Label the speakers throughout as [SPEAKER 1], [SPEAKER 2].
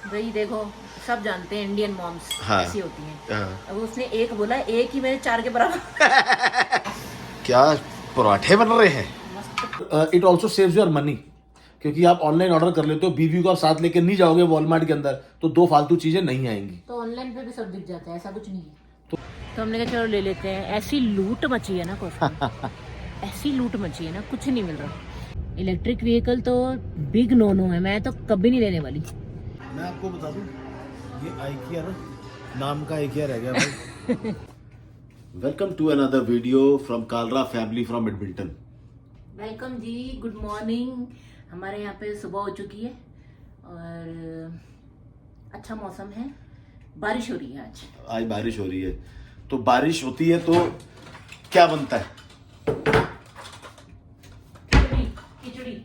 [SPEAKER 1] भाई देखो, सब जानते हैं इंडियन मॉम्स
[SPEAKER 2] हाँ।
[SPEAKER 1] ऐसी होती हैं।
[SPEAKER 2] हाँ।
[SPEAKER 1] अब उसने एक बोला, एक ही मेरे 4 के बराबर।
[SPEAKER 2] क्या पराठे बन रहे हैं।
[SPEAKER 1] मस्त।
[SPEAKER 2] It also saves your money, क्योंकि आप ऑनलाइन ऑर्डर कर लेते हो, बीवी को आप साथ लेकर नहीं जाओगे वॉलमार्ट के अंदर, तो 2 फालतू चीजें नहीं आएंगी।
[SPEAKER 1] तो ऑनलाइन पे भी सब दिख जाता है, ऐसा कुछ नहीं है। तो हमने कहा चलो ले लेते हैं। ऐसी लूट मची है ना कॉफी में। ऐसी लूट मची है ना, कुछ नहीं मिल रहा। इलेक्ट्रिक व्हीकल तो बिग नो नो है, मैं तो कभी नहीं लेने वाली।
[SPEAKER 2] मैं आपको बता दूं, ये आइकिया ना, नाम का आइकिया रह गया भाई। Welcome to another video from Kalra family from Edmonton.
[SPEAKER 1] Welcome जी, गुड मॉर्निंग। हमारे यहाँ पे सुबह हो चुकी है और अच्छा मौसम है, बारिश हो रही है आज।
[SPEAKER 2] आज बारिश हो रही है, तो बारिश होती है तो क्या बनता है?
[SPEAKER 1] खिचड़ी। खिचड़ी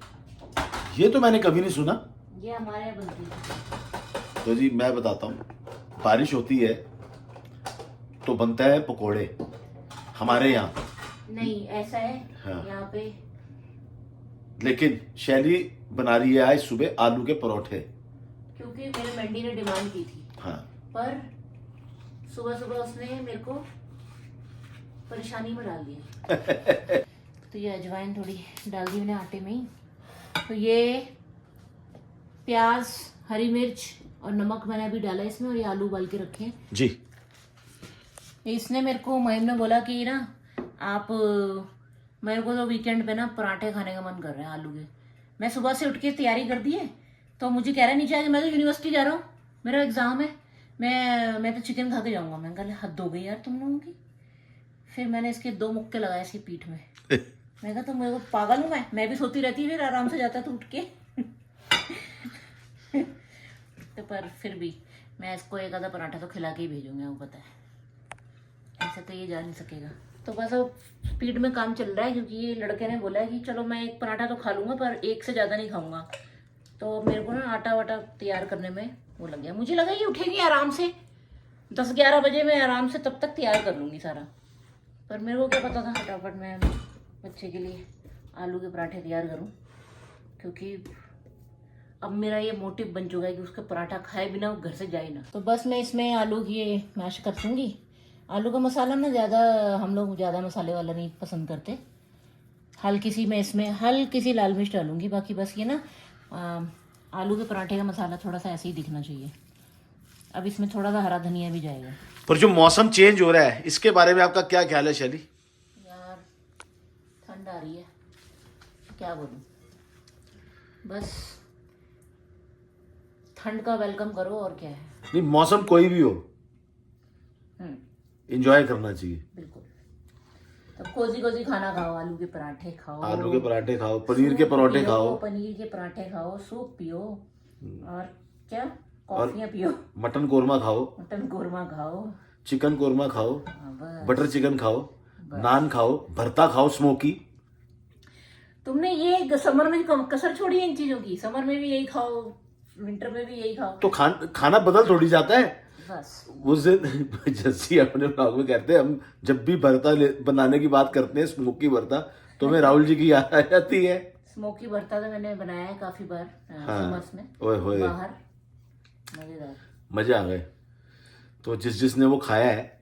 [SPEAKER 2] ये तो मैंने कभी नहीं सुना।
[SPEAKER 1] ये हमारे यहाँ बनती है।
[SPEAKER 2] तो जी मैं बताता हूँ, बारिश होती है तो बनता है पकोड़े हमारे यहाँ।
[SPEAKER 1] नहीं ऐसा है,
[SPEAKER 2] हाँ।
[SPEAKER 1] यहाँ पे
[SPEAKER 2] लेकिन शैली बना रही है आज सुबह आलू के परोठे।
[SPEAKER 1] क्योंकि मेरे मंडी ने डिमांड की थी।
[SPEAKER 2] हाँ।
[SPEAKER 1] पर सुबह सुबह उसने मेरे को परेशानी में डाल दिया। तो ये अजवाइन थोड़ी डाल दी मैंने आटे में ही। तो ये प्याज, हरी मिर्च और नमक मैंने अभी डाला इसमें, और ये आलू उबाल के रखे हैं
[SPEAKER 2] जी।
[SPEAKER 1] इसने मेरे को, महिम ने बोला कि ना आप, मेरे को तो वीकेंड पे ना पराठे खाने का मन कर रहा है आलू के। मैं सुबह से उठ के तैयारी कर दी है, तो मुझे कह रहा है नीचे आके, मैं तो यूनिवर्सिटी जा रहा हूँ, मेरा एग्जाम है, मैं तो चिकन खा के जाऊंगा। मैंने कहा हद हो गई यार तुम लोगों की। फिर मैंने इसके 2 मुक्के लगाए इसकी पीठ में। मैं कहा तुम मेरे को पागल हूँ, मैं भी सोती रहती, फिर आराम से जाता तो उठ के। तो पर फिर भी मैं इसको एक आधा पराठा तो खिला के ही भेजूंगी, वो पता है, ऐसे तो ये जा नहीं सकेगा। तो बस अब स्पीड में काम चल रहा है, क्योंकि ये लड़के ने बोला है कि चलो मैं एक पराठा तो खा लूंगा पर एक से ज़्यादा नहीं खाऊंगा। तो मेरे को ना आटा वाटा तैयार करने में वो लग गया। मुझे लगा ये उठेगी आराम से 10-11 बजे, मैं आराम से तब तक तैयार कर लूँगी सारा। पर मेरे को क्या पता था फटाफट मैं बच्चे के लिए आलू के पराठे तैयार करूँ, क्योंकि अब मेरा ये मोटिव बन चुका है कि उसका पराठा खाए बिना वो घर से जाए ना। तो बस मैं इसमें आलू की ये मैश कर दूँगी। आलू का मसाला ना ज़्यादा, हम लोग ज़्यादा मसाले वाला नहीं पसंद करते। हल्की सी मैं इसमें हल्की सी लाल मिर्च डालूंगी। बाकी बस ये ना आलू के पराठे का मसाला थोड़ा सा ऐसे ही दिखना चाहिए। अब इसमें थोड़ा सा हरा धनिया भी जाएगा।
[SPEAKER 2] पर जो मौसम चेंज हो रहा है, इसके बारे में आपका क्या ख्याल है शैली?
[SPEAKER 1] यार ठंड आ रही है, क्या बोलूं, बस ठंड का वेलकम करो और क्या है।
[SPEAKER 2] नहीं, मौसम कोई भी हो,
[SPEAKER 1] हम्म,
[SPEAKER 2] एंजॉय करना चाहिए।
[SPEAKER 1] बिल्कुल। तो कोजी कोजी खाना खाओ, आलू के पराठे खाओ,
[SPEAKER 2] आलू के पराठे खाओ, पनीर के
[SPEAKER 1] सूप
[SPEAKER 2] परोठे
[SPEAKER 1] पियो,
[SPEAKER 2] खाओ,
[SPEAKER 1] पनीर के पराठे खाओ, सूप पियो, और क्या, कॉफियाँ पियो,
[SPEAKER 2] मटन कोरमा खाओ,
[SPEAKER 1] मटन कोरमा खाओ,
[SPEAKER 2] चिकन कोरमा खाओ,
[SPEAKER 1] बस।
[SPEAKER 2] बटर चिकन खाओ, नान खाओ, भरता खाओ स्मोकी।
[SPEAKER 1] तुमने ये समर में कसर छोड़ी है इन चीजों की। समर में भी यही खाओ, विंटर में भी यही खाओ,
[SPEAKER 2] तो खाना बदल थोड़ी जाता है।
[SPEAKER 1] बस।
[SPEAKER 2] उस दिन जस्सी अपने ब्लॉग में कहते हैं, हम जब भी भरता बनाने की बात करते हैं, स्मोकी भरता, तो हमें राहुल जी की याद आ जाती है।
[SPEAKER 1] स्मोकी भरता तो मैंने बनाया है काफी बार समर्स में,
[SPEAKER 2] ओए होए,
[SPEAKER 1] बाहर, मजेदार,
[SPEAKER 2] मजे आ गए। तो जिसने वो खाया है,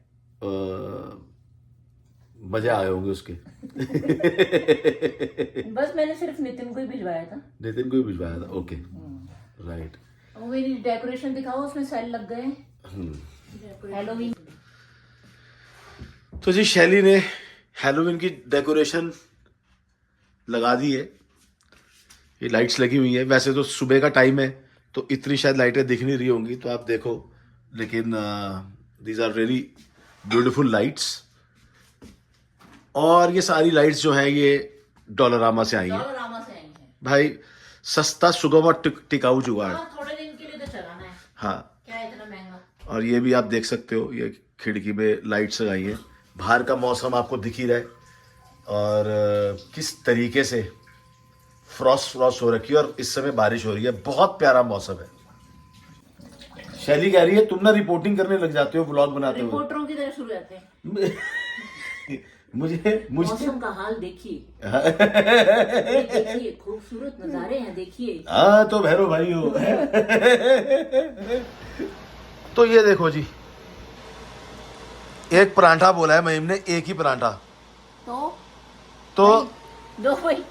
[SPEAKER 2] मजे आए होंगे उसके।
[SPEAKER 1] बस मैंने सिर्फ नितिन को ही भिजवाया था।
[SPEAKER 2] नितिन को ही भिजवाया था, ओके, राइट।
[SPEAKER 1] वो मेरी डेकोरेशन दिखाओ, उसमें सेल लग गए हैलोवीन।
[SPEAKER 2] तो जी शैली ने हैलोवीन की डेकोरेशन लगा दी है। ये लाइट्स लगी हुई है। वैसे तो सुबह का टाइम है तो इतनी शायद लाइटें दिख नहीं रही होंगी, तो आप देखो, लेकिन these are really beautiful lights. और ये सारी लाइट्स जो है ये डॉलरामा से आई है
[SPEAKER 1] डॉलरामा से आई है
[SPEAKER 2] भाई। सस्ता, सुगम और टिकाऊ जुगाड़।
[SPEAKER 1] हाँ, थोड़े दिन के लिए तो चलाना है,
[SPEAKER 2] हाँ।
[SPEAKER 1] क्या इतना महंगा।
[SPEAKER 2] और ये भी आप देख सकते हो, ये खिड़की में लाइट्स लगाई है। बाहर का मौसम आपको दिख ही रहा है, और किस तरीके से फ्रॉस्ट हो रखी है, और इस समय बारिश हो रही है। बहुत प्यारा मौसम है। शैली कह रही है तुम ना रिपोर्टिंग करने लग जाते हो, व्लॉग बनाते हो।
[SPEAKER 1] रिपोर्टरों की तरह शुरू जाते हैं।
[SPEAKER 2] मुझे
[SPEAKER 1] मौसम का हाल देखिए, देखिए खूबसूरत नजारे हैं, देखिए।
[SPEAKER 2] हाँ तो भैरव भाई हो। तो ये देखो जी, एक परांठा बोला है महीम ने, एक ही परांठा। तो
[SPEAKER 1] दो भाई,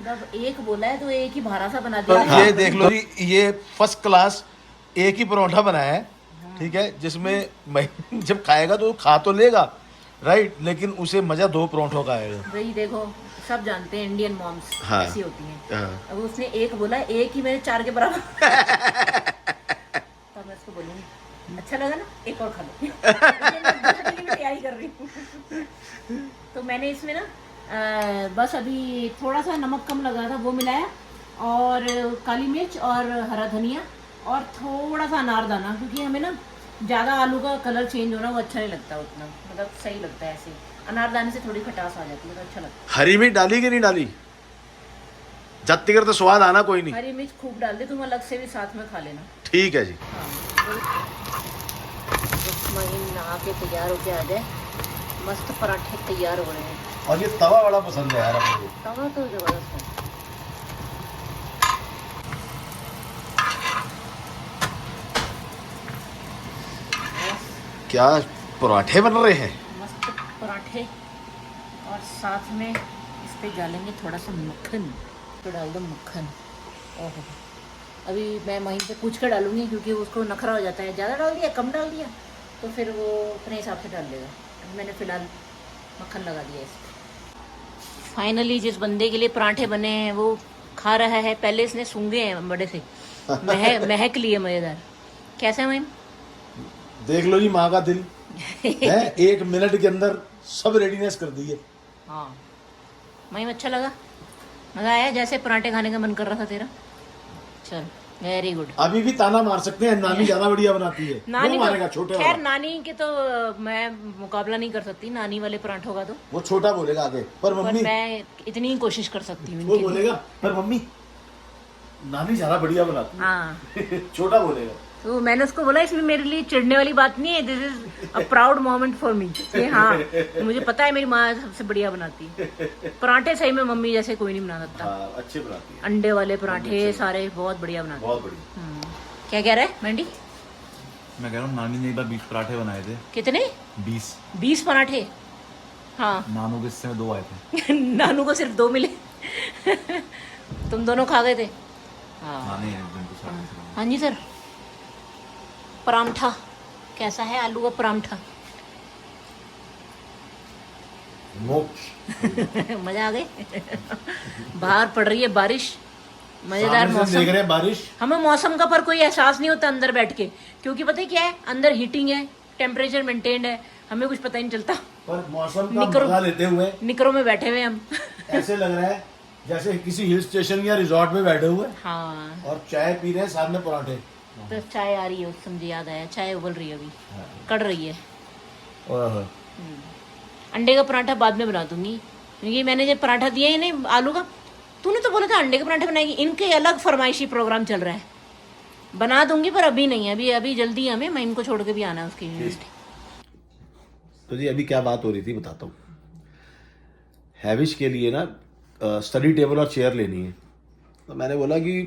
[SPEAKER 1] जब एक बोला है तो एक ही भारा सा बना
[SPEAKER 2] तो
[SPEAKER 1] दिया।
[SPEAKER 2] ये देख लो जी, ये फर्स्ट क्लास एक ही परोठा बनाया है, ठीक है, जिसमें महीम जब खाएगा तो खा तो लेगा, राइट, लेकिन उसे मजा दो परोठों का आएगा।
[SPEAKER 1] भाई देखो, सब जानते हैं इंडियन मॉम्स
[SPEAKER 2] हाँ।
[SPEAKER 1] ऐसी होती हैं।
[SPEAKER 2] हाँ।
[SPEAKER 1] अब उसने एक बोला, एक ही मेरे 4 के बराबर। तब मैं उसको बोलूंगी अच्छा लगा ना, एक और खा लो। ये मैं दूसरे के लिए तैयारी कर रही हूँ। तो मैंने इसमें ना बस अभी थोड़ा सा नमक कम लगा था, वो मिलाया, और काली मिर्च और हरा धनिया और थोड़ा सा अनारदाना, क्योंकि हमें ना ज़्यादा आलू का कलर चेंज होना वो अच्छा नहीं लगता उतना, मतलब सही लगता है ऐसे। अनारदाने से थोड़ी खटास आ जाती है तो अच्छा लगता है।
[SPEAKER 2] हरी मिर्च डाली कि नहीं डाली? जत्ती कर तो स्वाद आना कोई नहीं।
[SPEAKER 1] हरी मिर्च खूब डाल दे, तुम अलग से भी साथ में खा लेना।
[SPEAKER 2] ठीक है जी।
[SPEAKER 1] महीन नहा के तैयार होके आ जाए, मस्त पराठे तैयार हो रहे हैं।
[SPEAKER 2] और ये तवा बड़ा पसंद है यार अपने को।
[SPEAKER 1] तवा तो जबरदस्त है।
[SPEAKER 2] क्या पराठे बन रहे हैं?
[SPEAKER 1] मस्त पराठे, और साथ में इस पे डालेंगे थोड़ा सा मक्खन। तो डाल दो मक्खन। ओहो, अभी मैं महीन से पूछ कर डालूंगी, क्योंकि उसको नखरा हो जाता है, ज़्यादा डाल दिया कम डाल दिया तो फिर वो अपने हिसाब से डाल देगा। अभी मैंने फ़िलहाल मक्खन लगा दिया इस पर। फाइनली जिस बंदे के लिए पराठे बने हैं वो खा रहा है। पहले इसने सूंघे हैं बड़े से, महक लिए मज़ेदार। कैसा है महीन?
[SPEAKER 2] देख लो जी माँ का दिल है, 1 मिनट के अंदर सब रेडीनेस कर दी है।
[SPEAKER 1] हाँ महीन, अच्छा लगा, मज़ा आया? जैसे पराठे खाने का मन कर रहा था तेरा। चल वेरी गुड।
[SPEAKER 2] अभी भी ताना मार सकते हैं, नानी ज्यादा बढ़िया बनाती है।
[SPEAKER 1] नानी
[SPEAKER 2] वो मारेगा छोटे
[SPEAKER 1] खैर,
[SPEAKER 2] वाला।
[SPEAKER 1] नानी के तो मैं मुकाबला नहीं कर सकती, नानी वाले पराठों का तो।
[SPEAKER 2] वो छोटा बोलेगा आगे, पर
[SPEAKER 1] पर
[SPEAKER 2] मम्मी
[SPEAKER 1] मैं इतनी ही कोशिश कर सकती हूँ
[SPEAKER 2] वो
[SPEAKER 1] इनके लिए।
[SPEAKER 2] बोलेगा पर मम्मी नानी ज्यादा बढ़िया बनाती है।
[SPEAKER 1] हाँ
[SPEAKER 2] छोटा बोलेगा।
[SPEAKER 1] तो मैंने उसको बोला इसमें मेरे लिए चिढ़ने वाली बात नहीं है, this is a proud moment for me. हाँ मुझे पता है मेरी माँ सबसे बढ़िया बनाती है पराठे, सही में मम्मी जैसे कोई नहीं बना सकता।
[SPEAKER 2] हाँ, अच्छे बनाती है।
[SPEAKER 1] अंडे वाले पराठे सारे बहुत बढ़िया बनाती
[SPEAKER 2] बहुत बढ़िया।
[SPEAKER 1] है। क्या कह रहा है मेंढी?
[SPEAKER 3] मैं कह रहा हूँ नानी ने एक बार 20 पराठे बनाए थे।
[SPEAKER 1] कितने? 20 पराठे? हाँ।
[SPEAKER 3] नानू के हिस्से में 2 आए थे।
[SPEAKER 1] नानू को सिर्फ 2 मिले। तुम दोनों खा गए थे? हाँ।
[SPEAKER 3] नानी एक दिन तो साथ में।
[SPEAKER 1] हाँ जी सर। परांठा कैसा है? आलू का परांठा।
[SPEAKER 2] मोक्ष।
[SPEAKER 1] मजा आ गए। बाहर पड़ रही है बारिश, मजेदार
[SPEAKER 2] सामने से देख
[SPEAKER 1] मौसम।
[SPEAKER 2] रहे हैं बारिश।
[SPEAKER 1] हमें मौसम का पर कोई एहसास नहीं होता अंदर बैठ के, क्योंकि पता है क्या है, अंदर हीटिंग है, टेम्परेचर मेंटेन्ड है, हमें कुछ पता ही नहीं चलता।
[SPEAKER 2] पर मौसम का मजा लेते हुए
[SPEAKER 1] निकरों में बैठे हुए हम।
[SPEAKER 2] ऐसे लग रहा है जैसे किसी हिल स्टेशन या रिजॉर्ट में बैठे हुए
[SPEAKER 1] हाँ,
[SPEAKER 2] और चाय पी रहे हैं, सामने पराठे।
[SPEAKER 1] तो चाय आ रही है, उस समझे याद आया, चाय उबल रही है अभी, कड़ रही है।
[SPEAKER 2] ओह,
[SPEAKER 1] अंडे का पराठा बाद में बना दूंगी, क्योंकि मैंने जब पराठा दिया ही नहीं आलू का, तूने तो बोला था अंडे के पराठे बनाएगी। इनके अलग फरमाइशी प्रोग्राम चल रहा है, बना दूंगी पर अभी नहीं, अभी जल्दी हमें, मैं इनको छोड़ के भी आना है उसकी यूनिवर्सिटी।
[SPEAKER 2] तो जी अभी क्या बात हो रही थी बताता हूँ। हैविश के लिए ना स्टडी टेबल और चेयर लेनी है, तो मैंने बोला कि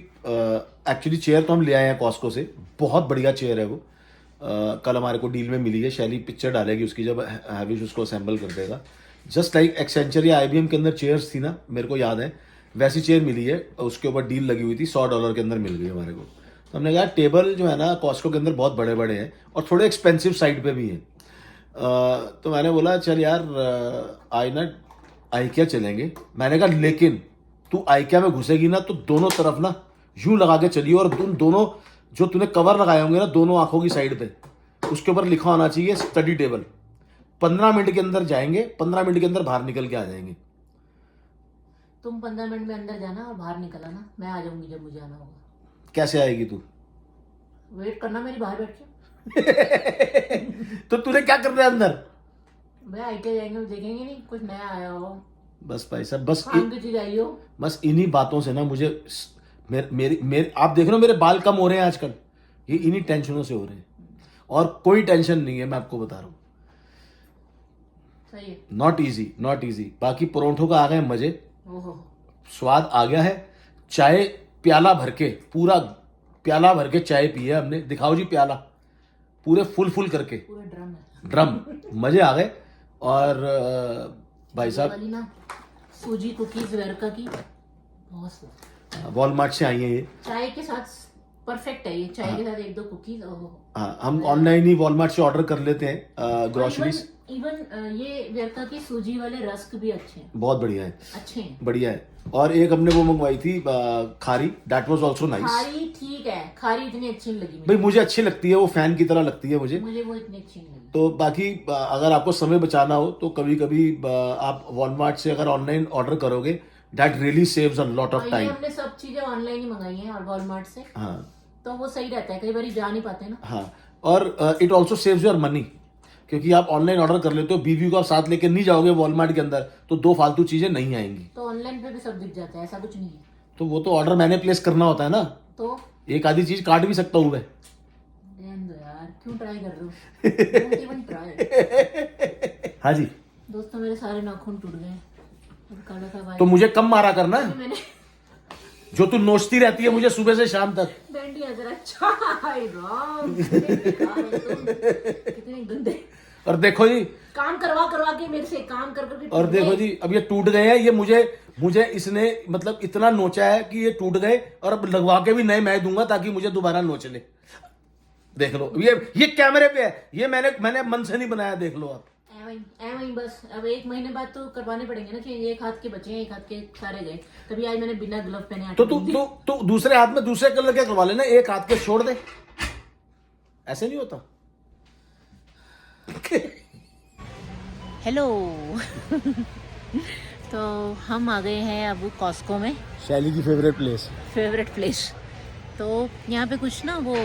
[SPEAKER 2] एक्चुअली चेयर तो हम ले आए हैं कॉस्को से, बहुत बढ़िया चेयर है वो। कल हमारे को डील में मिली है, शैली पिक्चर डालेगी उसकी जब हैविश उसको असेंबल कर देगा। जस्ट लाइक एक्सेंचर या IBM के अंदर चेयर्स थी ना, मेरे को याद है, वैसी चेयर मिली है, उसके ऊपर डील लगी हुई थी, $100 के अंदर मिल गई हमारे को। तो हमने कहा टेबल जो है ना कॉस्को के अंदर बहुत बड़े बड़े हैं और थोड़े एक्सपेंसिव साइड पे भी हैं। तो मैंने बोला चल यार आइकिया चलेंगे। मैंने कहा लेकिन तू आइकिया में घुसेगी ना तो दोनों तरफ ना यूं लगा के चलिए, और तुम दोनों जो तूने कवर लगाए होंगे ना दोनों आंखों की साइड पे, उसके ऊपर लिखा होना चाहिए स्टडी टेबल। 15 मिनट के अंदर जाएंगे, 15 मिनट के अंदर बाहर निकल के आ जाएंगे।
[SPEAKER 1] तुम 15 मिनट में अंदर जाना और बाहर निकल आना, मैं आ जाऊंगी जब मुझे आना होगा।
[SPEAKER 2] कैसे आएगी तू?
[SPEAKER 1] वेट करना मेरी, बाहर बैठ के।
[SPEAKER 2] तो तूने क्या करना है अंदर?
[SPEAKER 1] भैया आईटे जाएंगे, देखेंगे नहीं कुछ नया आया हो,
[SPEAKER 2] बस भाई साहब, बस
[SPEAKER 1] काम की चीज आई हो।
[SPEAKER 2] बस इन्हीं बातों से ना मुझे मेरे आप देख रहे हो मेरे बाल कम हो रहे हैं आजकल, ये इन्हीं टेंशनों से हो रहे हैं, और कोई टेंशन नहीं है, मैं आपको बता रहा हूँ।
[SPEAKER 1] सही है।
[SPEAKER 2] Not easy. बाकी परोंठों का आ गए मजे,
[SPEAKER 1] ओहो,
[SPEAKER 2] स्वाद आ गया है। चाय प्याला भर के, पूरा प्याला भर के चाय पी है हमने। दिखाओ जी प्याला, पूरे फुल करके,
[SPEAKER 1] पूरा ड्रम है।
[SPEAKER 2] ड्रम। मजे आ गए। और भाई साहब
[SPEAKER 1] वाली ना सूजी कुकीज वेरका की बहुत स्वाद,
[SPEAKER 2] वॉलमार्ट से आई है ये।
[SPEAKER 1] चाय के साथ परफेक्ट है ये, चाय के साथ एक दो कुकीज। ओहो,
[SPEAKER 2] हाँ, हम ऑनलाइन ही वॉलमार्ट से ऑर्डर कर लेते हैं ग्रोसरीज।
[SPEAKER 1] इवन ये वेरका की सूजी वाले रस्क भी अच्छे हैं,
[SPEAKER 2] बहुत बढ़िया है,
[SPEAKER 1] अच्छे हैं।
[SPEAKER 2] बढ़िया है। और एक हमने वो मंगवाई थी खारी, दैट वाज आल्सो नाइस।
[SPEAKER 1] खारी ठीक है, खारी इतनी अच्छी नहीं लगी
[SPEAKER 2] भाई मुझे अच्छी लगती है, वो फैन की तरह लगती है मुझे।
[SPEAKER 1] मुझे वो इतनी अच्छी नहीं लगी।
[SPEAKER 2] तो बाकी अगर आपको समय बचाना हो तो कभी कभी आप वॉलमार्ट से अगर ऑनलाइन ऑर्डर करोगे, that really saves a lot of
[SPEAKER 1] ये
[SPEAKER 2] टाइम।
[SPEAKER 1] हमने सब चीजें ऑनलाइन ही मंगाई हैं और वॉलमार्ट से,
[SPEAKER 2] हाँ
[SPEAKER 1] तो वो सही रहता है, कई बार जा नहीं पाते ना।
[SPEAKER 2] हाँ, और it also saves your money, क्योंकि आप ऑनलाइन ऑर्डर कर लेते हो, बीवी को आप साथ लेके नहीं जाओगे वॉलमार्ट के अंदर, तो दो फालतू चीजें नहीं आएंगी।
[SPEAKER 1] तो ऑनलाइन पे भी सब दिख जाता है, ऐसा कुछ नहीं है।
[SPEAKER 2] तो वो तो ऑर्डर मैंने प्लेस करना होता है ना,
[SPEAKER 1] तो
[SPEAKER 2] एक आधी चीज काट भी सकता हूँ मैं।
[SPEAKER 1] रहने दो यार, क्यों ट्राई कर रहे हो? Don't even try।
[SPEAKER 2] हाँ जी,
[SPEAKER 1] दोस्तों मेरे सारे नाखून टूट गए और काला था भाई।
[SPEAKER 2] तो मुझे कम मारा करना,
[SPEAKER 1] मैंने
[SPEAKER 2] जो तू नोचती रहती है मुझे सुबह से शाम तक।
[SPEAKER 1] बैंडी नजर, अच्छा हाय राम, कितने बेकार हो तुम, कितने गंदे।
[SPEAKER 2] और देखो जी,
[SPEAKER 1] काम करवा के मेरे से काम कर करके
[SPEAKER 2] और
[SPEAKER 1] टूट
[SPEAKER 2] देखो
[SPEAKER 1] गए।
[SPEAKER 2] जी, अब ये टूट गए हैं। ये मुझे इसने मतलब इतना नोचा है कि ये टूट गए, और अब लगवा के भी नए मैं दूंगा ताकि मुझे दोबारा नोच ले। देख लो, ये कैमरे पे है, ये मैंने मन से नहीं बनाया, देख लो आप।
[SPEAKER 1] ऐ वही बस, अब 1 महीने बाद तो करवाने पड़ेंगे ना, कि एक हाथ के बचे हैं, एक हाथ के सारे गए। तभी आज मैंने बिना ग्लव पहने
[SPEAKER 2] तो तू दूसरे हाथ में दूसरे कलर के करवा लेना, एक हाथ के छोड़ दे। ऐसे नहीं होता।
[SPEAKER 1] हेलो। तो हम आ गए हैं अब कॉस्को में,
[SPEAKER 2] शैली की फेवरेट प्लेस।
[SPEAKER 1] तो यहाँ पे कुछ ना वो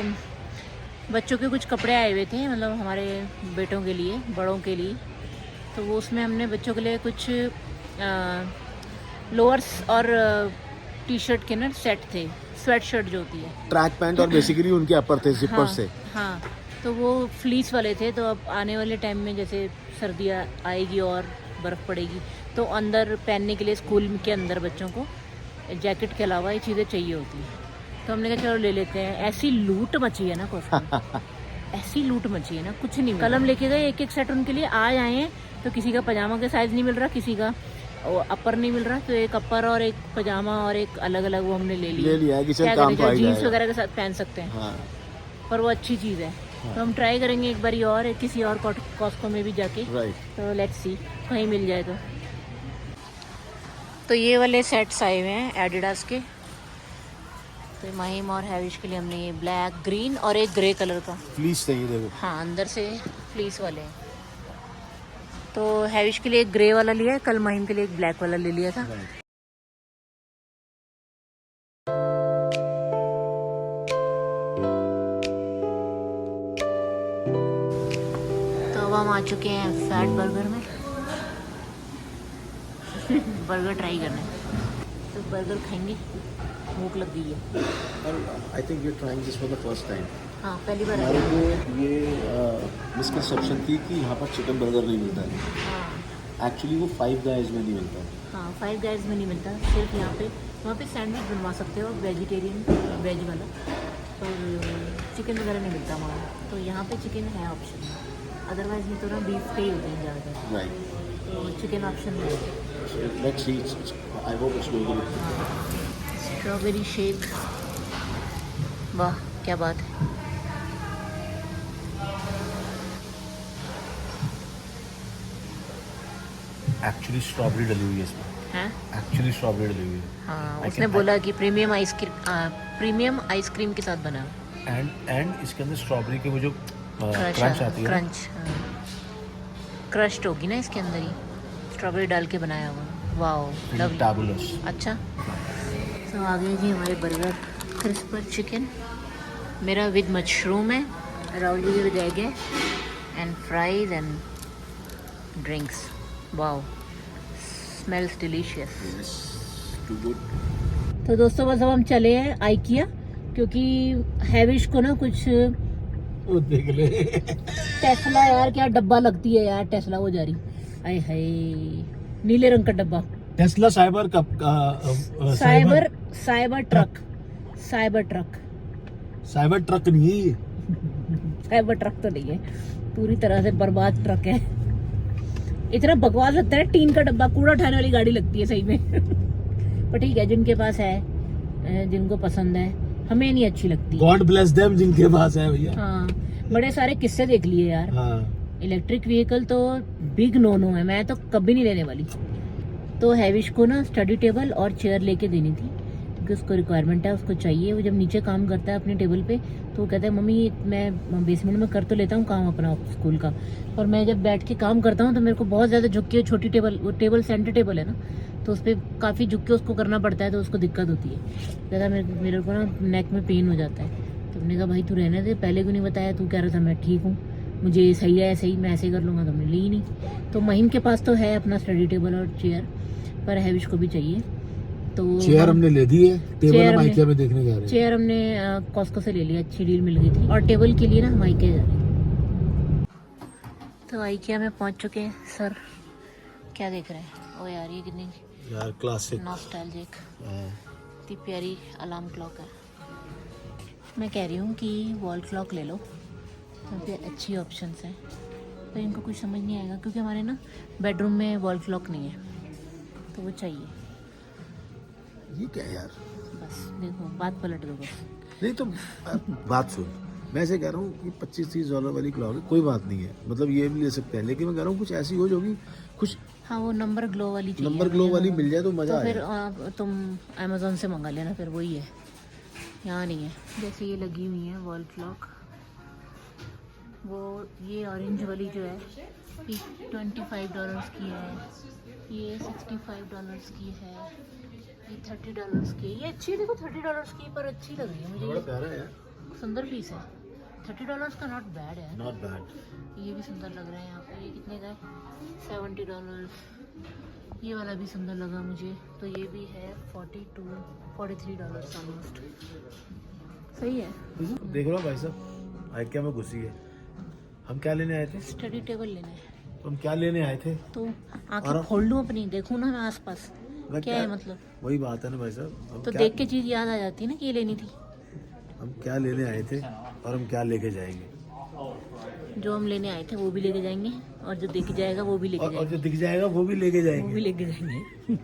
[SPEAKER 1] बच्चों के कुछ कपड़े आए हुए थे, मतलब हमारे बेटों के लिए, बड़ों के लिए। तो वो उसमें हमने बच्चों के लिए कुछ लोअर्स और टी शर्ट के ना सेट थे, स्वेट शर्ट जो होती है,
[SPEAKER 2] ट्रैक पैंट, और बेसिकली उनके अपर थे जिपर
[SPEAKER 1] हाँ,
[SPEAKER 2] से।
[SPEAKER 1] हाँ, तो वो फ्लीस वाले थे। तो अब आने वाले टाइम में जैसे सर्दियाँ आएगी और बर्फ़ पड़ेगी, तो अंदर पहनने के लिए स्कूल के अंदर बच्चों को जैकेट के अलावा ये चीज़ें चाहिए होती हैं। तो हमने कहा चलो ले लेते हैं। ऐसी लूट मची है ना कॉस्को, ऐसी लूट मची है ना, कुछ नहीं। कलम लेके गए, एक सेट उनके लिए आज आए हैं। तो किसी का पजामा का साइज़ नहीं मिल रहा, किसी का अपर नहीं मिल रहा, तो एक अपर और एक पजामा और एक अलग अलग वो हमने ले लिया है। क्या करें, जीन्स वगैरह के साथ पहन सकते हैं।
[SPEAKER 2] हाँ।
[SPEAKER 1] पर वो अच्छी चीज़ है। तो हम ट्राई करेंगे एक बारी और, किसी और कॉस्को में भी जाके। तो लेट्स सी, कहीं मिल जाए तो ये वाले सेट्स आए हुए हैं एडिडास के। तो महिम और हैविश के लिए हमने ये ब्लैक, ग्रीन और एक ग्रे कलर का
[SPEAKER 2] फ्लीस चाहिए, देखो।
[SPEAKER 1] हाँ, अंदर से फ्लीस वाले हैं। तो हैविश के लिए एक ग्रे वाला लिया है, कल महिम के लिए एक ब्लैक वाला ले लिया था। तो अब हम आ चुके हैं फैट बर्गर में। बर्गर ट्राई करना है, तो बर्गर खाएंगे, भूख लग गई है।
[SPEAKER 2] I think you trying this for the first time.
[SPEAKER 1] हाँ, पहली बार
[SPEAKER 2] हमारे
[SPEAKER 1] आया।
[SPEAKER 2] को ये मिसकंसेप्शन थी कि यहाँ पर चिकन बर्गर नहीं मिलता है।
[SPEAKER 1] हाँ
[SPEAKER 2] एक्चुअली वो 5 गाइज में नहीं मिलता है।
[SPEAKER 1] हाँ, 5 गाइज में नहीं मिलता, सिर्फ यहाँ पे। वहाँ पे सैंडविच बनवा सकते हो वेजिटेरियन, वेज वाला, और चिकन वगैरह नहीं मिलता वहाँ। तो यहाँ पे चिकन है ऑप्शन, अदरवाइज नहीं तो ना बीफ के ही होते हैं ज़्यादातर।
[SPEAKER 2] राइट,
[SPEAKER 1] तो चिकन ऑप्शन नहीं है।
[SPEAKER 2] Let's see, I hope it's going to be.
[SPEAKER 1] Strawberry shake, वाह क्या बात है।
[SPEAKER 3] एक्चुअली स्ट्रॉबेरी डली हुई है इसमें,
[SPEAKER 1] हैं?
[SPEAKER 3] एक्चुअली स्ट्रॉबेरी डली हुई है।
[SPEAKER 1] हाँ,
[SPEAKER 3] I
[SPEAKER 1] उसने
[SPEAKER 3] can-
[SPEAKER 1] बोला कि प्रीमियम आइसक्रीम के साथ बना,
[SPEAKER 3] एंड इसके अंदर स्ट्रॉबेरी के वो जो क्रंच आती है ना,
[SPEAKER 1] क्रंच क्रश्ड होगी ना इसके अंदर ही, स्ट्रॉबेरी डाल के बनाया हुआ। Wow, lovely,
[SPEAKER 3] fabulous.
[SPEAKER 1] अच्छा। तो आ गए जी हमारे बर्गर, क्रिस्पर चिकन, मेरा विद मशरूम है, राहुल जी विद एग है, and fries and drinks. Wow, smells delicious.
[SPEAKER 2] Too good.
[SPEAKER 1] तो दोस्तों बस अब हम चले हैं आइकिया, क्योंकि हैविश को ना कुछ
[SPEAKER 2] वो देख ले।
[SPEAKER 1] टेस्ला, यार क्या डब्बा लगती है यार टेस्ला, वो जा रही। आय हाय, नीले रंग का डब्बा।
[SPEAKER 2] टेस्ला साइबर का
[SPEAKER 1] cyber cyber truck, cyber truck,
[SPEAKER 2] cyber truck नहीं है ये।
[SPEAKER 1] साइबर ट्रक तो नहीं है, पूरी तरह से बर्बाद ट्रक है। इतना बकवास लगता है, टीन का डब्बा, कूड़ा उठाने वाली गाड़ी लगती है सही में। पर ठीक है, जिनके पास है, जिनको पसंद है, हमें नहीं अच्छी लगती।
[SPEAKER 2] गॉड ब्लेस देम जिनके पास है भैया।
[SPEAKER 1] हाँ, बड़े सारे किस्से देख लिए यार।
[SPEAKER 2] हाँ।
[SPEAKER 1] इलेक्ट्रिक व्हीकल तो बिग नो नो है, मैं तो कभी नहीं लेने वाली। तो हैविश को ना स्टडी टेबल और चेयर लेके देनी थी, क्योंकि उसको रिक्वायरमेंट है, उसको चाहिए। वो जब नीचे काम करता है अपने टेबल पे, तो वो कहता है मम्मी मैं बेसमेंट में कर तो लेता हूँ काम अपना स्कूल का, और मैं जब बैठ के काम करता हूँ तो मेरे को बहुत ज़्यादा झुक के, छोटी टेबल, वो टेबल सेंटर टेबल है ना, तो उस पर काफ़ी झुक के उसको करना पड़ता है, तो उसको दिक्कत होती है। ज़्यादा मेरे को ना नेक में पेन हो जाता है। तो हमने कहा भाई तू रहने दे, पहले क्यों नहीं बताया, तू कह रहा था मैं ठीक हूँ, मुझे सही है, सही मैं ऐसे कर लूँगा, तो हमने ली ही नहीं। तो महिम के पास तो है अपना स्टडी टेबल और चेयर, पर हैविश को भी चाहिए। तो
[SPEAKER 2] चेयर हमने ले दी है, टेबल हम IKEA में देखने जा रहे हैं।
[SPEAKER 1] चेयर हमने कॉस्को से ले लिया, अच्छी डील मिल गई थी। और टेबल के लिए ना हम IKEA जा रहे हैं। तो IKEA में पहुंच चुके हैं। सर क्या देख रहे हैं? ओ यार, ये कितनी
[SPEAKER 2] यार क्लासिक
[SPEAKER 1] नॉस्टैल्जिक, इतनी प्यारी अलार्म क्लॉक है। मैं कह रही हूँ कि वॉल क्लॉक ले लो, क्योंकि अच्छी ऑप्शंस हैं। पर इनको कुछ समझ नहीं आएगा, क्योंकि हमारे ना बेडरूम में वॉल क्लॉक नहीं है, तो वो चाहिए।
[SPEAKER 2] ये क्या यार,
[SPEAKER 1] बस देखो, बात पलट दो बस।
[SPEAKER 2] नहीं तो बात सुन, मैं ऐसे कह रहा हूँ कि $25-30 वाली क्लॉक है, कोई बात नहीं है, मतलब ये भी ले सकते हैं, लेकिन मैं कह रहा हूँ कुछ ऐसी हो जो कि कुछ
[SPEAKER 1] हाँ, वो नंबर ग्लो वाली चाहिए।
[SPEAKER 2] नंबर ग्लो वाली मिल जाए तो मजा
[SPEAKER 1] तो
[SPEAKER 2] आए।
[SPEAKER 1] फिर तुम अमेज़न से मंगा लेना, फिर वही है, यहाँ नहीं है। जैसे ये लगी हुई है वॉल क्लॉक, वो ये ऑरेंज वाली जो है ये $25 की है, ये $65 की है, ये $30 की है। ये अच्छी है, देखो $30 की, पर अच्छी लग रही है मुझे।
[SPEAKER 2] बड़ा प्यारा है,
[SPEAKER 1] सुंदर पीस है, $30 का नॉट बैड है।
[SPEAKER 2] Not bad.
[SPEAKER 1] ये भी सुंदर लग रहा है यहाँ पे। ये कितने का है? $70। ये वाला भी सुंदर लगा मुझे, तो ये भी है $43 ऑलमोस्ट। सही है।
[SPEAKER 2] देख रहा भाई साहब, IKEA में घुसी है। हम क्या लेने आए थे?
[SPEAKER 1] स्टडी टेबल लेना है।
[SPEAKER 2] तो हम क्या लेने आए थे?
[SPEAKER 1] तो आंखें खोल लूँ अपनी, देखूँ ना मैं आसपास क्या है, मतलब
[SPEAKER 2] वही बात है ना भाई साहब, हम
[SPEAKER 1] तो
[SPEAKER 2] क्या,
[SPEAKER 1] देख के चीज़ याद आ जाती है ना कि ये लेनी थी।
[SPEAKER 2] हम क्या लेने आए थे और हम क्या लेके जाएंगे।
[SPEAKER 1] जो हम लेने आए थे वो भी लेके जाएंगे, और जो दिख जाएगा वो भी लेके
[SPEAKER 2] और
[SPEAKER 1] जाएंगे,
[SPEAKER 2] जो दिख जाएगा वो भी लेके
[SPEAKER 1] वो
[SPEAKER 2] जाएंगे।
[SPEAKER 1] भी लेके जाएंगे।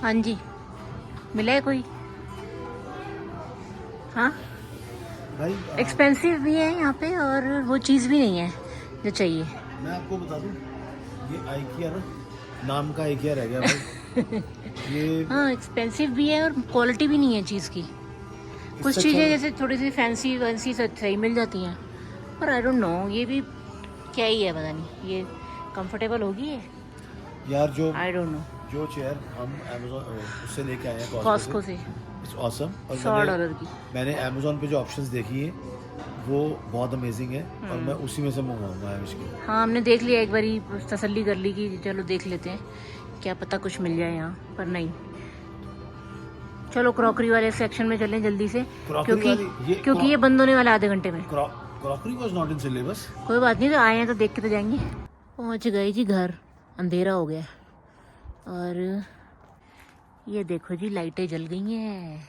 [SPEAKER 1] हाँ जी, मिला है कोई? हाँ,
[SPEAKER 2] भाई
[SPEAKER 1] एक्सपेंसिव भी है यहाँ पे, और वो चीज़ भी नहीं है जो चाहिए।
[SPEAKER 2] मैं आपको बता दूं, ये IKEA ना, नाम का IKEA रह गया भाई। ये
[SPEAKER 1] हाँ, एक्सपेंसिव भी है और क्वालिटी भी नहीं है चीज़ की। कुछ
[SPEAKER 2] इससे
[SPEAKER 1] चीज़ें
[SPEAKER 2] अच्छा-
[SPEAKER 1] जैसे थोड़ी सी फैंसी वैंसी सही मिल जाती हैं, पर आई डोंट नो ये भी क्या ही है, पता नहीं ये कंफर्टेबल होगी ये,
[SPEAKER 2] यार जो
[SPEAKER 1] आई डोंट नो।
[SPEAKER 2] जो चेयर हम Amazon उससे लेके आए हैं
[SPEAKER 1] कॉस्को से
[SPEAKER 2] इट्स ऑसम। और
[SPEAKER 1] $100 की।
[SPEAKER 2] मैंने Amazon पे जो ऑप्शंस देखी है वो बहुत अमेजिंग है, और मैं उसी में से मंगवाऊंगा हैविश की।
[SPEAKER 1] हाँ, हमने देख लिया एक बारी, तसल्ली कर ली कि चलो देख लेते हैं, क्या पता कुछ मिल जाए यहाँ, पर नहीं। चलो क्रॉकरी वाले सेक्शन में चलें जल्दी से, क्योंकि ये बंद होने वाला है आधे घंटे में।
[SPEAKER 2] Crockery was not in syllabus.
[SPEAKER 1] कोई बात नहीं, तो आए हैं तो देख के तो जाएंगे। पहुँच गए जी घर, अंधेरा हो गया, और ये देखो जी लाइटें जल गई हैं,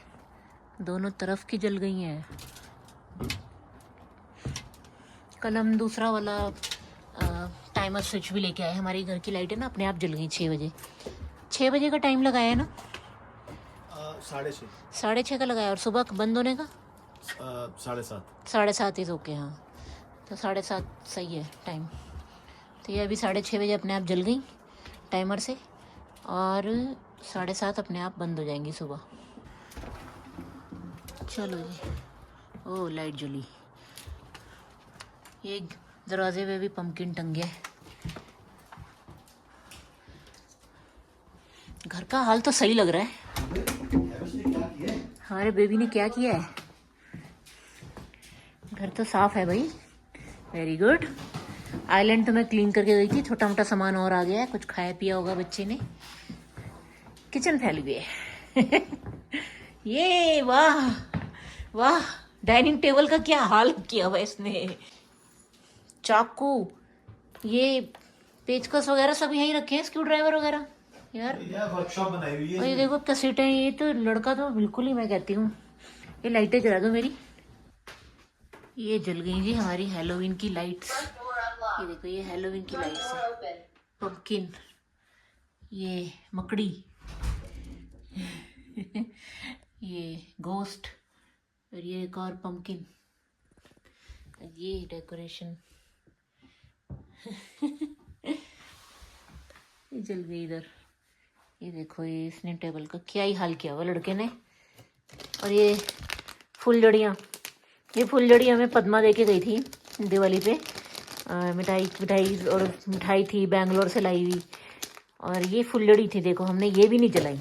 [SPEAKER 1] दोनों तरफ की जल गई हैं। कल हम दूसरा वाला टाइमर स्विच भी लेके आए। हमारी घर की लाइटें ना अपने आप जल गई 6 बजे। 6 बजे का टाइम लगाया है ना?
[SPEAKER 2] 6:30।
[SPEAKER 1] 6:30 का लगाया, और सुबह बंद होने का
[SPEAKER 2] 7:30।
[SPEAKER 1] 7:30 इज ओके। हाँ, तो 7:30 सही है टाइम। तो ये अभी 6:30 बजे अपने आप जल गई टाइमर से, और 7:30 अपने आप बंद हो जाएंगी सुबह। चलो जी, ओह लाइट जली। ये दरवाजे पे भी पंपकिन टंगे। घर का हाल तो सही लग रहा है। हमारे बेबी ने क्या किया है? घर तो साफ है भाई, वेरी गुड। आइलैंड तो मैं क्लीन करके गई थी, छोटा मोटा सामान और आ गया है, कुछ खाया पिया होगा बच्चे ने। किचन फैल गई है। ये वाह वाह, डाइनिंग टेबल का क्या हाल किया हुआ इसने। चाकू, ये पेचकस वगैरह सब यहीं रखे हैं, स्क्रू ड्राइवर वगैरह यार।
[SPEAKER 2] वर्कशॉप बनाई हुई
[SPEAKER 1] और ये देखो कैसेट है, ये तो लड़का तो बिल्कुल ही, मैं कहती हूँ ये लाइटें जला दो मेरी। ये जल गई जी हमारी हैलोवीन की लाइट्स। ये देखो ये हैलोवीन की लाइट्स है। पंपकिन, ये मकड़ी, ये घोस्ट, और ये एक और पंपकिन, ये डेकोरेशन। ये जल गई इधर। ये देखो ये इसने टेबल का क्या ही हाल किया हुआ लड़के ने। और ये फुलझड़ियाँ, ये फुलझड़ियाँ मैं पद्मा दे के गई थी दिवाली पे। मिठाई मिठाई और मिठाई थी बैंगलोर से लाई हुई। और ये फुलझड़ी थी, देखो हमने ये भी नहीं जलाई,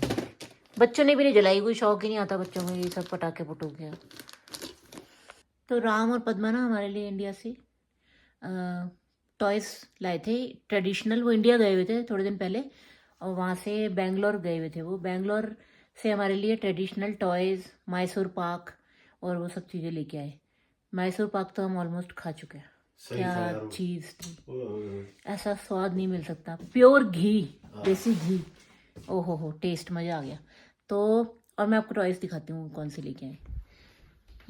[SPEAKER 1] बच्चों ने भी नहीं जलाई, कोई शौक ही नहीं आता बच्चों को ये सब पटाखे पटूखे। तो राम और पद्मा ना हमारे लिए इंडिया से टॉयज़ लाए थे ट्रेडिशनल। वो इंडिया गए हुए थे थोड़े दिन पहले और वहाँ से बेंगलोर गए हुए थे। वो बेंगलोर से हमारे लिए ट्रेडिशनल टॉयज़, मैसूर पाक और वो सब चीज़ें लेके आए। मैसूर पाक तो हम ऑलमोस्ट खा चुके हैं। क्या चीज़ थी, ऐसा स्वाद नहीं मिल सकता। प्योर घी, देसी घी, ओहो हो, टेस्ट मज़ा आ गया। तो और मैं आपको टॉयज़ दिखाती हूँ कौन से लेके आए।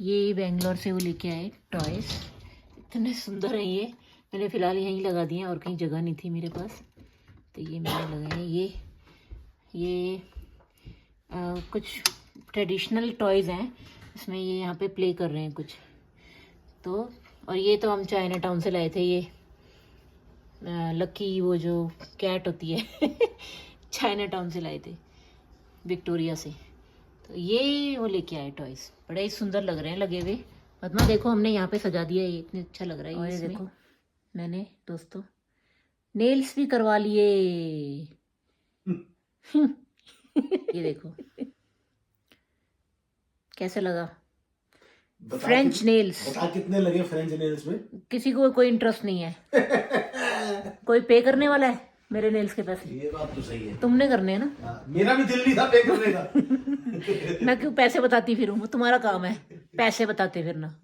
[SPEAKER 1] ये बेंगलोर से वो लेके आए टॉयज़, इतने सुंदर है ये। मैंने फ़िलहाल यहीं लगा दिए हैं और कहीं जगह नहीं थी मेरे पास, तो ये मैंने लगाए हैं। ये कुछ ट्रेडिशनल टॉयज़ हैं, इसमें ये यहाँ पे प्ले कर रहे हैं कुछ। तो और ये तो हम चाइना टाउन से लाए थे, ये लकी वो जो कैट होती है चाइना टाउन से लाए थे, विक्टोरिया से। तो ये वो लेके आए टॉयज़, बड़े ही सुंदर लग रहे हैं लगे हुए। पद्मा देखो हमने यहाँ पे सजा दिया, ये इतने अच्छा लग रहा है। और ये देखो मैंने दोस्तों नेल्स भी करवा लिए। ये देखो कैसे लगा, फ्रेंच नेल्स।
[SPEAKER 2] बता कितने लगे फ्रेंच नेल्स में?
[SPEAKER 1] किसी को कोई इंटरेस्ट नहीं है। कोई पे करने वाला है मेरे नेल्स के पैसे?
[SPEAKER 2] ये बात तो सही है,
[SPEAKER 1] तुमने करने हैं ना।
[SPEAKER 2] मेरा भी दिल नहीं था पे करने का।
[SPEAKER 1] मैं क्यों पैसे बताती फिरूं, वो तुम्हारा काम है पैसे बताते फिरना।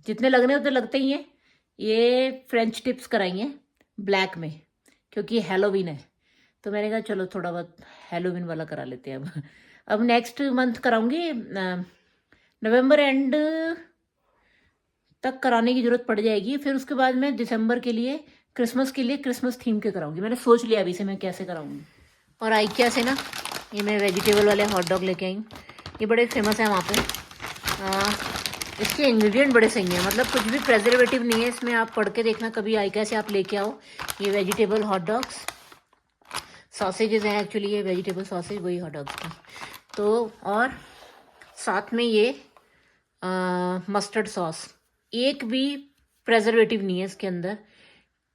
[SPEAKER 1] जितने लगने उतने लगते ही हैं। ये फ्रेंच टिप्स कराई हैं ब्लैक में, क्योंकि हैलोवीन है। तो मैंने कहा चलो थोड़ा बहुत हैलोवीन वाला करा लेते हैं। अब नेक्स्ट मंथ कराऊंगी, नवंबर एंड तक कराने की ज़रूरत पड़ जाएगी। फिर उसके बाद मैं दिसंबर के लिए क्रिसमस थीम के कराऊंगी। मैंने सोच लिया अभी से मैं कैसे कराऊंगी। और आइकिया से ना ये मैं वेजिटेबल वाले हॉट डॉग लेके आई हूँ। ये बड़े फेमस है वहाँ पे। इसके इंग्रेडिएंट बड़े सही हैं, मतलब कुछ भी प्रेजर्वेटिव नहीं है इसमें। आप पढ़ के देखना कभी, आइकिया से आप लेके आओ। ये वेजिटेबल हॉट डॉग्स, सॉसेजेस हैं एक्चुअली, ये वेजिटेबल सॉसेज वही हॉट डॉग्स की। तो और साथ में ये मस्टर्ड सॉस, एक भी प्रेजर्वेटिव नहीं है इसके अंदर,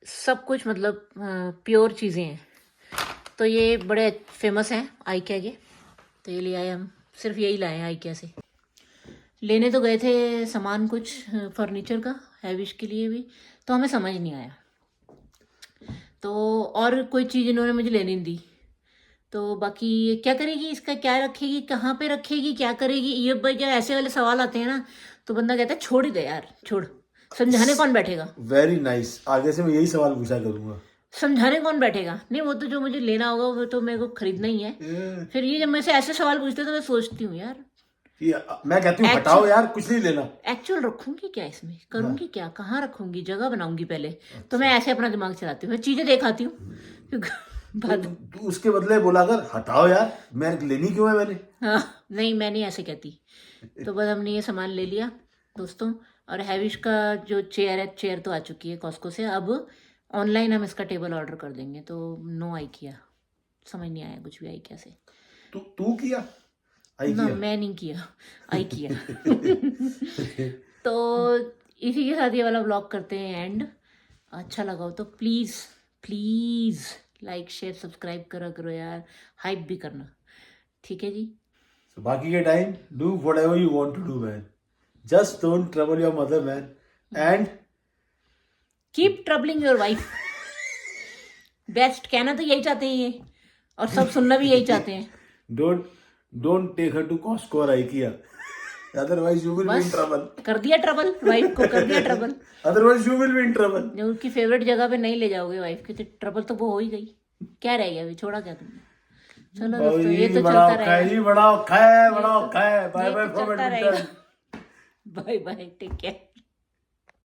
[SPEAKER 1] सब कुछ मतलब प्योर चीज़ें हैं। तो ये बड़े फेमस हैं आइकिया के। तो ये ले आए हम, सिर्फ यही लाए हैं आइकिया से। लेने तो गए थे सामान कुछ फर्नीचर का, हैविश के लिए भी, तो हमें समझ नहीं आया। तो और कोई चीज़ इन्होंने मुझे लेने नहीं दी। तो बाकी क्या करेगी, इसका क्या रखेगी, कहाँ पे रखेगी, क्या करेगी, ये जब ऐसे वाले सवाल आते हैं ना तो बंदा कहता है छोड़ ही दे यार, छोड़, समझाने कौन बैठेगा।
[SPEAKER 2] वेरी नाइस, आगे से मैं यही सवाल पूछा करूंगा,
[SPEAKER 1] समझाने कौन बैठेगा। नहीं वो तो जो मुझे लेना होगा वो तो मेरे को खरीदना ही है। फिर ये जब मैं से ऐसे सवाल पूछते तो मैं सोचती हूँ यार,
[SPEAKER 2] मैं कहती हूँ हटाओ यार, कुछ नहीं लेना।
[SPEAKER 1] एक्चुअल रखूंगी क्या इसमें, करूंगी क्या, कहाँ रखूंगी, जगह बनाऊंगी पहले। तो मैं ऐसे अपना दिमाग चलाती हूँ, मैं चीजें देखाती हूँ
[SPEAKER 2] तू उसके बदले बोला कर हटाओ यार, मैं लेनी क्यों है मैंने।
[SPEAKER 1] हाँ नहीं मैं नहीं ऐसे कहती। तो बस हमने ये सामान ले लिया दोस्तों। और हैविश का जो चेयर है, चेयर तो आ चुकी है कॉस्को से। अब ऑनलाइन हम इसका टेबल ऑर्डर कर देंगे। तो नो आइकिया, समझ नहीं आया कुछ भी आइकिया से।
[SPEAKER 2] तू किया
[SPEAKER 1] ना मैं नहीं किया, आइकिया। तो इसी के साथ ये वाला व्लॉग करते हैं एंड। अच्छा लगा हो तो please please like share subscribe करा करो यार, हाइप भी करना, ठीक है जी।
[SPEAKER 2] So, बाकी के time do whatever you want to do man, just don't trouble your mother man and
[SPEAKER 1] keep troubling your wife. Best कहना तो यही चाहते हैं ये, और सब सुनना भी यही चाहते हैं।
[SPEAKER 2] Don't don't take her to Costco और IKEA, otherwise you will be in trouble.
[SPEAKER 1] कर दिया ट्रबल, वाइफ को कर दिया trouble.
[SPEAKER 2] Otherwise you will be in trouble.
[SPEAKER 1] जो उनकी फेवरेट जगह पे नहीं ले जाओगे वाइफ की तो ट्रबल तो वो हो ही गई। क्या रह गया अभी, छोड़ा क्या तुमने? चलो दोस्तों, ये तो चलता रहेगा,
[SPEAKER 2] बड़ा औखा है, बड़ा औखा है। बाय
[SPEAKER 1] ये
[SPEAKER 2] बाय
[SPEAKER 1] तो
[SPEAKER 2] फ्रॉम
[SPEAKER 1] चलता
[SPEAKER 2] एडमिंटन।
[SPEAKER 1] रहेगा। Bye bye, take care.